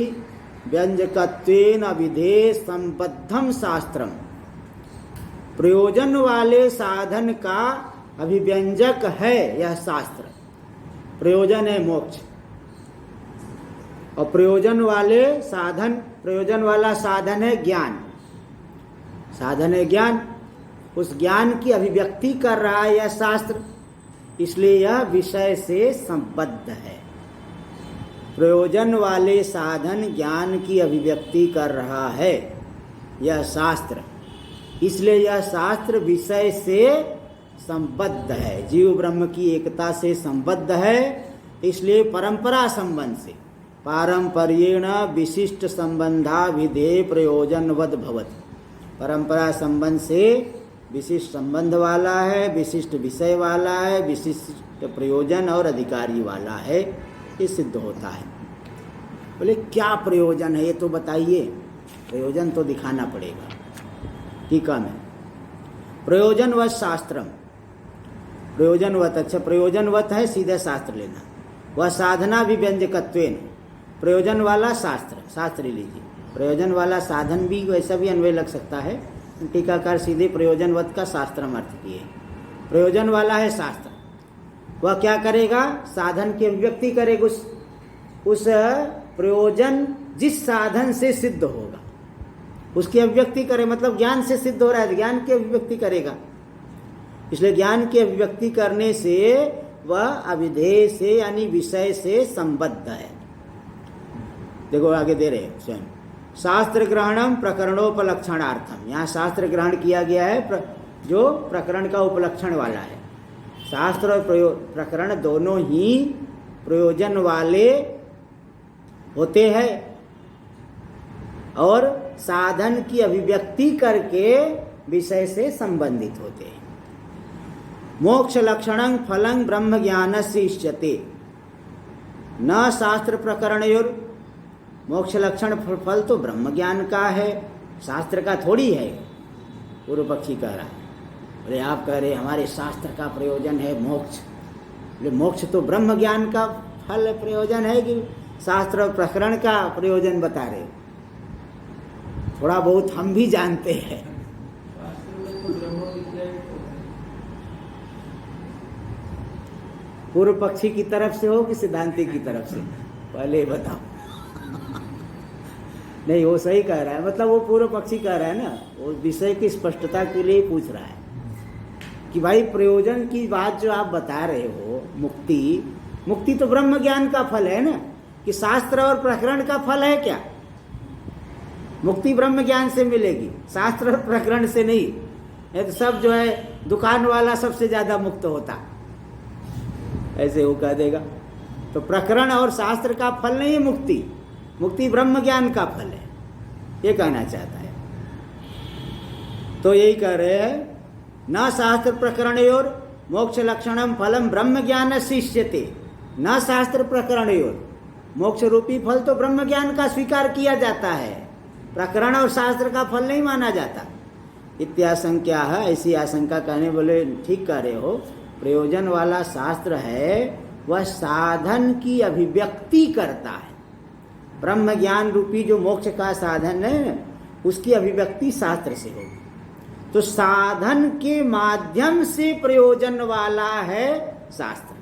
व्यंजकत्वेन विधेय संबद्धम शास्त्रम, प्रयोजन वाले साधन का अभिव्यंजक है यह शास्त्र। प्रयोजन है मोक्ष, और प्रयोजन वाले साधन, प्रयोजन वाला साधन है ज्ञान, साधन है ज्ञान, उस ज्ञान की अभिव्यक्ति कर रहा है यह शास्त्र, इसलिए यह विषय से संबद्ध है। प्रयोजन वाले साधन ज्ञान की अभिव्यक्ति कर रहा है यह शास्त्र, इसलिए यह शास्त्र विषय से संबद्ध है, जीव ब्रह्म की एकता से संबद्ध है, इसलिए परंपरा संबंध से, पारंपर्येण विशिष्ट संबंधा विधेय प्रयोजनवद भवति, परंपरा संबंध से विशिष्ट संबंध वाला है, विशिष्ट विषय वाला है, विशिष्ट प्रयोजन और अधिकारी वाला है, ये सिद्ध होता है। बोले क्या प्रयोजन है ये तो बताइए, प्रयोजन तो दिखाना पड़ेगा। टीका में प्रयोजनवत् शास्त्रम, प्रयोजनवत्, अच्छा प्रयोजनवत् है सीधे शास्त्र लेना, वह साधना भी व्यंजकत्वेन, प्रयोजन वाला शास्त्र, शास्त्र लीजिए, प्रयोजन वाला साधन भी वैसा भी अन्वय लग सकता है, टीकाकार सीधे प्रयोजनवत् का शास्त्रम अर्थ किए। प्रयोजन वाला है शास्त्र, वह क्या करेगा? साधन की अभिव्यक्ति करेगा, उस प्रयोजन जिस साधन से सिद्ध होगा उसकी अभिव्यक्ति करे, मतलब ज्ञान से सिद्ध हो रहा है, ज्ञान की अभिव्यक्ति करेगा, इसलिए ज्ञान की अभिव्यक्ति करने से वह अविधेय से यानी विषय से संबद्ध है। देखो आगे दे रहे हैं स्वयं, शास्त्र ग्रहणम प्रकरणोपलक्षणार्थम, यहाँ शास्त्र ग्रहण किया गया है जो प्रकरण का उपलक्षण वाला है। शास्त्र और प्रकरण दोनों ही प्रयोजन वाले होते हैं और साधन की अभिव्यक्ति करके विषय से संबंधित होते हैं। मोक्ष लक्षणं फलं ब्रह्म ज्ञानस्य इष्यते न शास्त्र प्रकरणयोर, मोक्ष लक्षण फल तो ब्रह्म ज्ञान का है, शास्त्र का थोड़ी है। पूर्व पक्षी कह रहा है, अरे आप कह रहे हमारे शास्त्र का प्रयोजन है मोक्ष, मोक्ष तो ब्रह्म ज्ञान का फल प्रयोजन है कि शास्त्र और प्रकरण का प्रयोजन बता रहे? थोड़ा बहुत हम भी जानते हैं। पूर्व पक्षी की तरफ से हो कि सिद्धांति की तरफ से, पहले बताओ। नहीं वो सही कह रहा है, मतलब वो पूर्व पक्षी कह रहा है ना, वो विषय की स्पष्टता के लिए पूछ रहा है कि भाई प्रयोजन की बात जो आप बता रहे हो, मुक्ति, मुक्ति तो ब्रह्म ज्ञान का फल है ना, कि शास्त्र और प्रकरण का फल है क्या? मुक्ति ब्रह्म ज्ञान से मिलेगी, शास्त्र और प्रकरण से नहीं। ये तो सब जो है दुकान वाला सबसे ज्यादा मुक्त होता, ऐसे वो कह देगा। तो प्रकरण और शास्त्र का फल नहीं है मुक्ति, मुक्ति ब्रह्म ज्ञान का फल है, ये कहना चाहता है। तो यही कह रहे हैं, न शास्त्र प्रकरणयोर मोक्ष लक्षणम फलम ब्रह्म ज्ञान शिष्यते, न शास्त्र प्रकरणयोर, मोक्ष रूपी फल तो ब्रह्म ज्ञान का स्वीकार किया जाता है, प्रकरण और शास्त्र का फल नहीं माना जाता। इत्याशंका है, ऐसी आशंका कहने बोले ठीक कह रहे हो, प्रयोजन वाला शास्त्र है वह साधन की अभिव्यक्ति करता है, ब्रह्म ज्ञान रूपी जो मोक्ष का साधन है उसकी अभिव्यक्ति शास्त्र से होगी। तो साधन के माध्यम से प्रयोजन वाला है शास्त्र।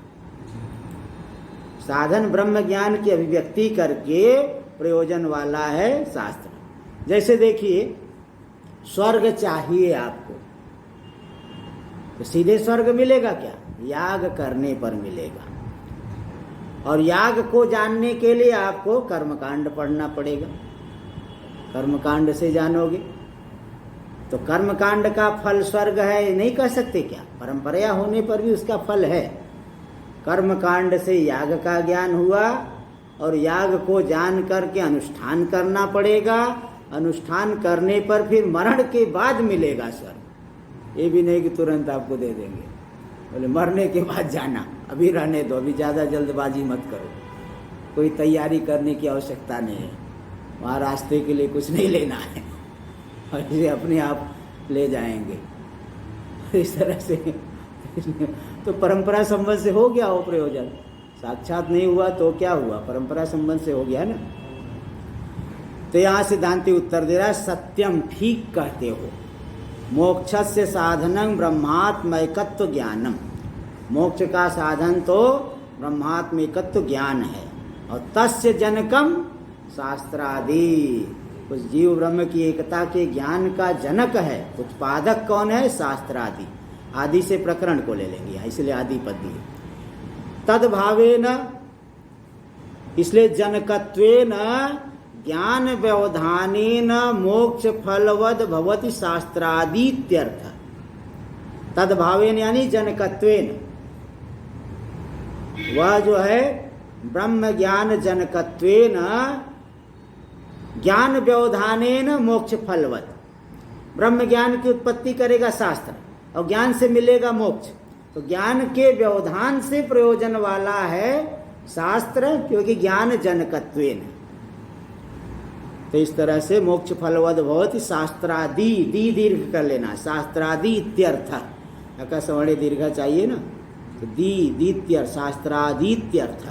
साधन ब्रह्म ज्ञान की अभिव्यक्ति करके प्रयोजन वाला है शास्त्र। जैसे देखिए, स्वर्ग चाहिए आपको, तो सीधे स्वर्ग मिलेगा क्या? याग करने पर मिलेगा। और याग को जानने के लिए आपको कर्मकांड पढ़ना पड़ेगा, कर्मकांड से जानोगे। तो कर्मकांड का फल स्वर्ग है नहीं कह सकते क्या? परंपरा होने पर भी उसका फल है। कर्मकांड से याग का ज्ञान हुआ, और याग को जान करके अनुष्ठान करना पड़ेगा। अनुष्ठान करने पर फिर मरण के बाद मिलेगा स्वर्ग। ये भी नहीं कि तुरंत आपको दे देंगे, बोले मरने के बाद जाना, अभी रहने दो, अभी ज़्यादा जल्दबाजी मत करो, कोई तैयारी करने की आवश्यकता नहीं है, वहाँ रास्ते के लिए कुछ नहीं लेना है, और इसे अपने आप ले जाएंगे। इस तरह से तो परंपरा संबंध से हो गया वो प्रयोजन, साक्षात नहीं हुआ तो क्या हुआ, परंपरा संबंध से हो गया ना। तो यहाँ सिद्धांति उत्तर दे रहा है, सत्यम ठीक कहते हो, मोक्षस्य साधनं ब्रह्मात्मैकत्व ज्ञानम। मोक्ष का साधन तो ब्रह्मात्मैकत्व ज्ञान है, और तस्य जनकम शास्त्रादि। उस जीव ब्रह्म की एकता के ज्ञान का जनक है, उत्पादक कौन है? शास्त्रादि। आदि से प्रकरण को ले लेंगे, इसलिए आदि पद दिए। तद्भावेन, इसलिए जनकत्वेन ज्ञान व्यवधानेन मोक्ष फलवद भवति शास्त्रादीत्यर्थ। तद्भावेन यानी जनकत्वेन, वह जो है ब्रह्म ज्ञान जनकत्वेन ज्ञान व्यवधानेन मोक्ष फलवद। ब्रह्म ज्ञान की उत्पत्ति करेगा शास्त्र, और ज्ञान से मिलेगा मोक्ष। तो ज्ञान के व्यवधान से प्रयोजन वाला है शास्त्र, क्योंकि ज्ञान जनकत्वेन। तो इस तरह से मोक्ष फलवद भवति शास्त्रादि, दी दीर्घ कर लेना, शास्त्रादि इत्यर्थ। अकस्मणे दीर्घ चाहिए ना, तो दी दीत्यर्थ, शास्त्रादीत्यर्थ।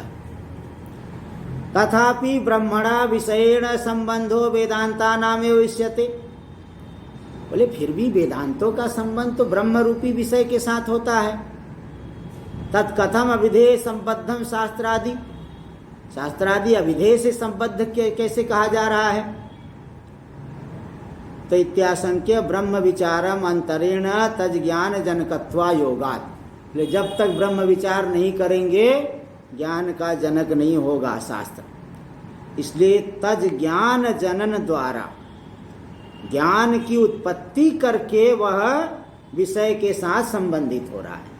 तथापि ब्रह्मणा विषयेण संबंधो वेदांता नामेव इष्यते। बोले फिर भी वेदांतों का संबंध तो ब्रह्म रूपी विषय के साथ होता है। तत्कथम अविधेय संबद्धम शास्त्रादि, शास्त्रादि अविधेय से संबद्ध कैसे कहा जा रहा है? तो इत्याशंक्य ब्रह्म विचारम अंतरेण तज ज्ञान जनकत्वा योगात। जब तक ब्रह्म विचार नहीं करेंगे ज्ञान का जनक नहीं होगा शास्त्र। इसलिए तज ज्ञान जनन द्वारा, ज्ञान की उत्पत्ति करके वह विषय के साथ संबंधित हो रहा है।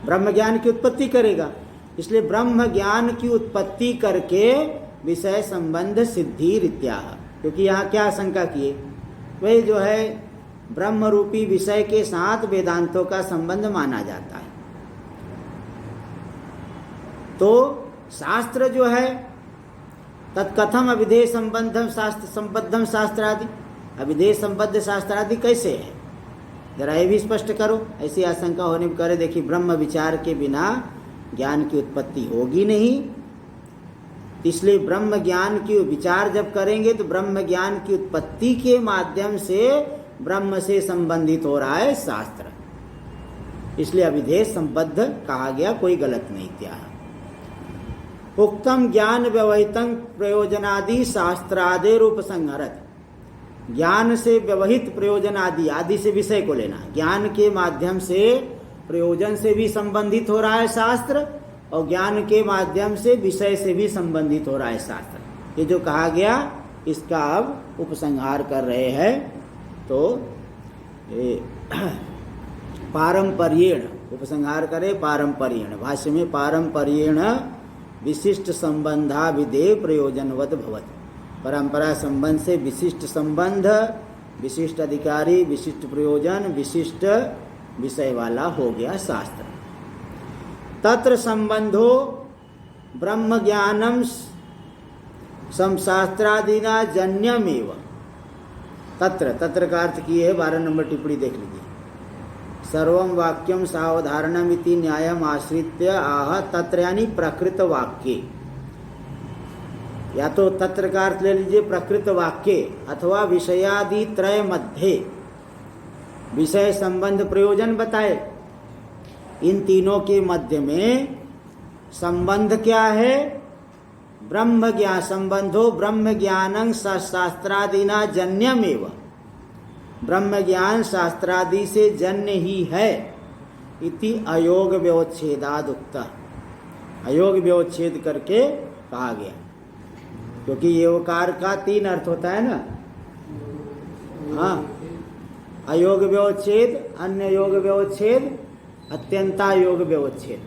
ब्रह्म ज्ञान की उत्पत्ति करेगा, इसलिए ब्रह्म ज्ञान की उत्पत्ति करके विषय संबंध सिद्धि रित्याह। क्योंकि यहाँ क्या आशंका किए, वही जो है ब्रह्म रूपी विषय के साथ वेदांतों का संबंध माना जाता है। तो शास्त्र जो है तत्कथम अविधेय संबंधम शास्त्र संबद्धम शास्त्रादि, अविधेय संबद्ध शास्त्रादि कैसे है, जरा ये भी स्पष्ट करो। ऐसी आशंका होने पर करे, देखिए ब्रह्म विचार के बिना ज्ञान की उत्पत्ति होगी नहीं, इसलिए ब्रह्म ज्ञान की विचार जब करेंगे तो ब्रह्म ज्ञान की उत्पत्ति के माध्यम से ब्रह्म से संबंधित हो रहा है शास्त्र, इसलिए अविधेय संबद्ध कहा गया, कोई गलत नहीं किया। उक्तम ज्ञान व्यवहितं प्रयोजनादि शास्त्रादेर उपसंहरत। ज्ञान से व्यवहित प्रयोजन आदि, आदि से विषय को लेना, ज्ञान के माध्यम से प्रयोजन से भी संबंधित हो रहा है शास्त्र, और ज्ञान के माध्यम से विषय से भी संबंधित हो रहा है शास्त्र। ये जो कहा गया इसका अब उपसंहार कर रहे हैं। तो पारंपर्येण उपसंहार करे, पारंपर्येण, भाष्य में पारंपर्येण विशिष्ट संबंधा विधेय प्रयोजनवद भवति। परंपरा संबंध से विशिष्ट संबंध, विशिष्ट अधिकारी, विशिष्ट प्रयोजन, विशिष्ट विषय वाला हो गया शास्त्र। तत्र संबंधो ब्रह्म ज्ञानम शास्त्रादिना जन्यमेव। तत्र, तत्र का अर्थ किए है 12 नंबर टिप्पणी देख लीजिए। सर्वं वाक्यम सावधारणम इति न्यायम आश्रित्य आह तत्र, यानी प्रकृत वाक्य, या तो तत्र का अर्थ ले लीजिए प्रकृत वाक्य, अथवा विषयादि त्रय मध्ये विषय संबंध प्रयोजन बताए, इन तीनों के मध्य में संबंध क्या है? ब्रह्म ज्ञान संबंधो ब्रह्म ज्ञानं शास्त्रादिना जन्यमेव, ब्रह्म ज्ञान शास्त्रादि से जन्य ही है। इति अयोग व्यवच्छेदाद उक्ता, अयोग व्यवच्छेद करके कहा गया, क्योंकि एवकार का 3 अर्थ होता है ना। हाँ, अयोग व्यवच्छेद, अन्य योग व्यवच्छेद, अत्यंता योग व्यवच्छेद।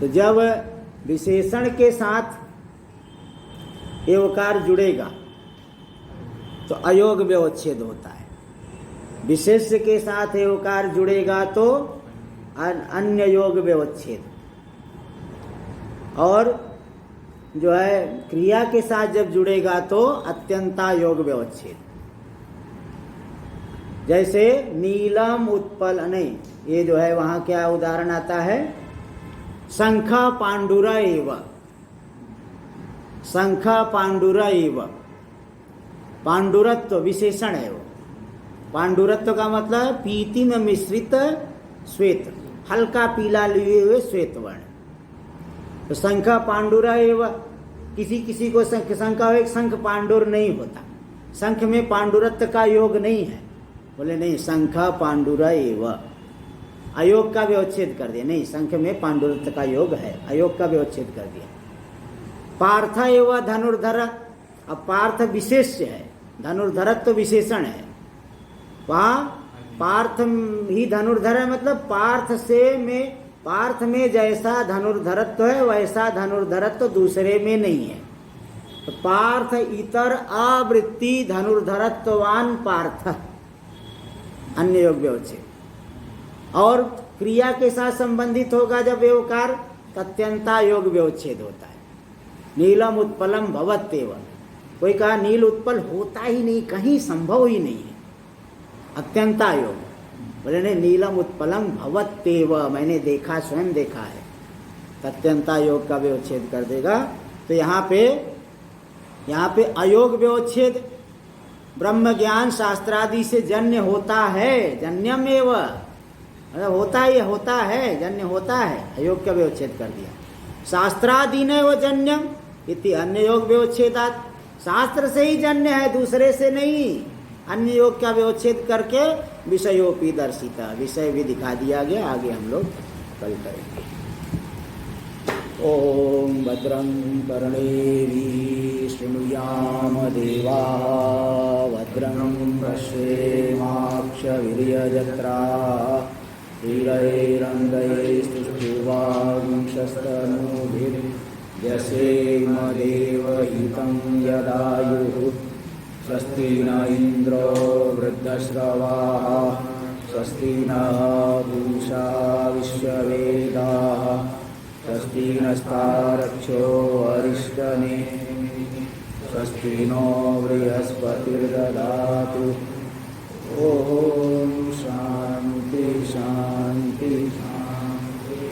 तो जब विशेषण के साथ एवकार जुड़ेगा तो अयोग व्यवच्छेद होता है, विशेष्य के साथ एवकार जुड़ेगा तो अन्य योग व्यवच्छेद, और जो है क्रिया के साथ जब जुड़ेगा तो अत्यंता योग व्यवच्छेद। जैसे नीलम उत्पल, नहीं, ये जो है वहां क्या उदाहरण आता है? शंखा पांडुरा एव, शंखा पांडुरा एव, पांडुरत्व विशेषण है वो। पांडुरत्व का मतलब पीति में मिश्रित श्वेत, हल्का पीला लिए हुए श्वेत वर्ण। तो शंखा पांडुरा एव, किसी किसी को शंख का एक शंख पांडुर नहीं होता, शंख में पांडुरत्व का योग नहीं है। बोले नहीं, शंखा पांडुरा एव, अयोग का व्यवच्छेद कर दिया। नहीं, शंख में पांडुरत्व का योग है, अयोग का व्यवच्छेद कर दिया। पार्थ एव धनुर्धर, अब पार्थ विशेष्य है, धनुर्धरत्व विशेषण है। वहां पार्थ ही धनुर्धर है, मतलब पार्थ में जैसा धनुर्धरत्व है वैसा धनुर्धरत्व दूसरे में नहीं है। तो पार्थ इतर आवृत्ति धनुर्धरत्ववान पार्थ, अन्य योग व्यवच्छेद। और क्रिया के साथ संबंधित होगा जब एवकार, अत्यंता योग व्यवच्छेद होता है। नीलम उत्पलम भवत्येव, कोई कहा नील उत्पल होता ही नहीं, कहीं संभव ही नहीं है, अत्यंता योग। बोले नहीं, नीलम उत्पलम भवत्येव, मैंने देखा, स्वयं देखा है, अत्यंता योग का व्यवच्छेद कर देगा। तो यहाँ पे अयोग व्यवच्छेद ब्रह्म ज्ञान शास्त्रादि से जन्य होता है, जन्यमेव, मतलब होता है, जन्य होता है, अयोग का व्यवच्छेद कर दिया। शास्त्रादि ने वो जन्यम इति अन्य योग व्यवच्छेदात, शास्त्र से ही जन्य है, दूसरे से नहीं। अन्य योग का व्यवच्छेद करके विषयोपि दर्शिता, विषय भी दिखा दिया गया। आगे हम लोग कल करेंगे। ओम भद्रं कर्णेभिः शृणुयाम देवाः, भद्रं पश्येमाक्षवीर्यजत्राः, स्थिरैरङ्गैस्तुष्टुवांशस्तनूभिर्यसेम देवहितं यदायुः। स्वस्ति न इंद्रो वृद्धश्रवाः, स्वस्ति नः पूषा विश्ववेदाः, स्वस्ति नस्तारक्षो अरिष्टनेमिः, स्वस्ति नो बृहस्पतिर्दधातु। ओम शांति शांति शांति।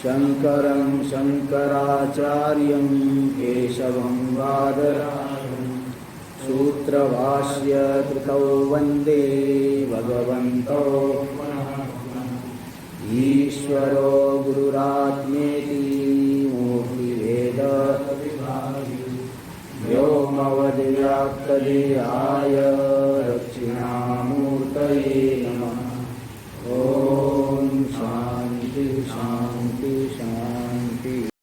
शंकरं शंकराचार्यं केशवं बादरायणं, सूत्रभाष्य कृतौ वन्दे भगवन्तौ ईश्वरो गुरुरात्मेति मूर्तिभेदविभागिने व्योमवद्व्याप्तदेहाय